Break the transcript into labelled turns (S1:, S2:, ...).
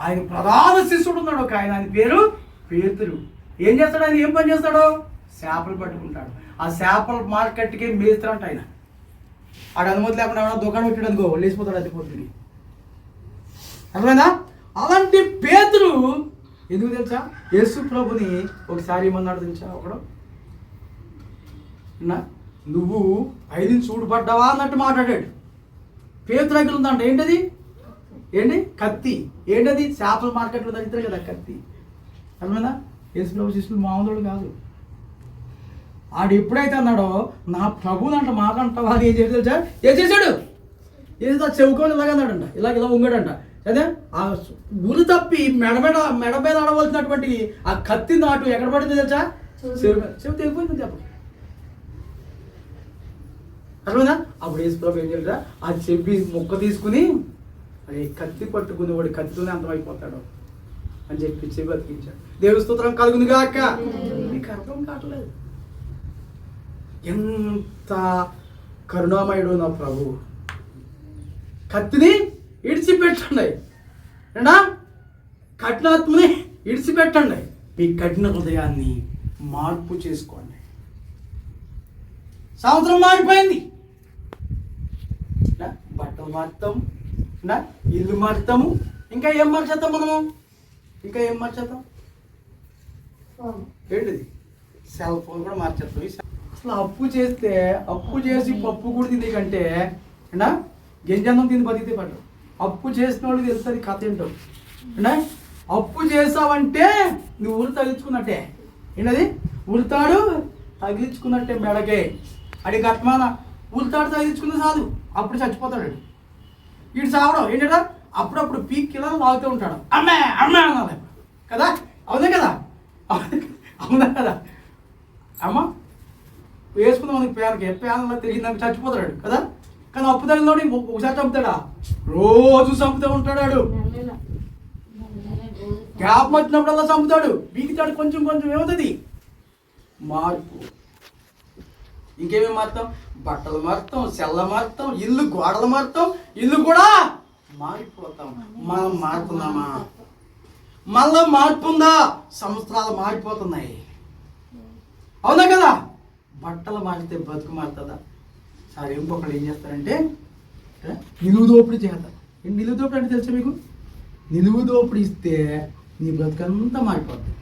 S1: ఆయన ప్రధాన శిష్యుడు ఉన్నాడు ఒక ఆయన పేరు పేతురు. ఏం చేస్తాడు ఆయన? ఏం పని చేస్తాడు? చేపలు పట్టుకుంటాడు. ఆ చేపల మార్కెట్కి మేస్తాడంట ఆయన. ఆడ అనుమతి లేకుండా ఏమన్నా దుకాణం పెట్టాడు అనుకో, లేచిపోతాడు అది పొద్దుని. అర్థమైందా? అలాంటి పేతురు ఎందుకు తెలుసా? యేసు ప్రభుని ఒకసారి ఏమన్నాడు తెలుసా? ఒకడు నువ్వు ఐదు చూడబడ్డావా అన్నట్టు మాట్లాడాడు. పేతురు దగ్గర ఉందంట. ఏంటి? కత్తి. ఏంటది? చేపల మార్కెట్లో తగ్గుతారు కదా కత్తి. అర్థమైందా? యేసు ప్రభు శిష్యులు మామూలు కాదు. ఆడు ఎప్పుడైతే అన్నాడో నా ప్రభుని అంట మాకంటావా అని ఏం చేసి తెలుసా? ఏం చేశాడు? ఏదో చెవుకొని ఇలాగ అన్నాడంట, ఇలా ఉంగాడంట. అదే ఆ గురి తప్పి మెడ మీద ఆడవలసినటువంటి ఆ కత్తి నాటు ఎక్కడ పడింది తెలుసా? చెవి తెగిపోయింది చెప్ప. అర్థమైందా? అప్పుడు యేసు ప్రభు ఏం చేయాలి? ఆ చెవి ముక్క తీసుకుని అదే కత్తి పట్టుకుని వాడి కత్తితోనే అంతమైపోతాడు అని చెప్పి చెవి బతికించాడు. దేవుని స్తోత్రం కలుగును గాక. నీకు అర్థం కావట్లేదు ఎంత కరుణామయుడు నా ప్రభు. కత్తిని ఇడిచిపెట్టండి, కఠినాత్మని ఇడిచిపెట్టండి, మీ కఠిన హృదయాన్ని మార్పు చేసుకోండి. సంవత్సరం మారిపోయింది, బట్టలు మారుతాం, ఇల్లు మారుతాము, ఇంకా ఏం మార్చేద్దాం మనము? ఏంటిది? సెల్ ఫోన్ కూడా మార్చేస్తాం. అసలు అప్పు చేసి పప్పు కూడా తినే కంటే గింజన్నం తిని బతికితే పడ్డావు. అప్పు చేసిన వాళ్ళకి తెలుస్తుంది కథ ఏంటో. అప్పు చేసావంటే నువ్వు ఉరి తగిలించుకున్నట్టే. ఏంటది? ఉరితాడు తగిలించుకున్నట్టే మెడకే. అడి కట్మాన ఉరితాడు తగిలించుకుంది చాలు, అప్పుడు చచ్చిపోతాడు. వీడు చావడం ఏంటంటే అప్పుడప్పుడు పీక్ కిలో లాగుతూ ఉంటాడు. అమ్మే అనాలి కదా. అవునే కదా అమ్మ వేసుకుందాం మనకి పేనలో తిరిగిందాక చచ్చిపోతాడు కదా. కానీ అప్పు తగిలినోడి ఒకసారి చంపుతాడా? రోజు చంపుతూ ఉంటాడు. గ్యాప్ వచ్చినప్పుడల్లా చంపుతాడు, బీగుతాడు. కొంచెం ఏమవుతుంది? మార్పు. ఇంకేమేమి మారుతాం? బట్టలు మారుతాం, సెల్ల మారుతాం, ఇల్లు గోడలు మారుతాం, ఇల్లు కూడా మారిపోతాం. మనం మారుతున్నామా? మళ్ళా మార్పు ఉందా? సంవత్సరాలు మారిపోతున్నాయి. అవునా కదా? బట్టలు మారితే బతుకు మారుతుందా? సరే, ఇంకొకళ్ళు ఏం చేస్తారంటే నిలువు దోపిడీ చేస్తారు. నిలువు దోపిడీ అంటే తెలుసా మీకు? నిలువు దోపిడీ ఇస్తే నీ బ్రతుకంతా మారిపోతుంది.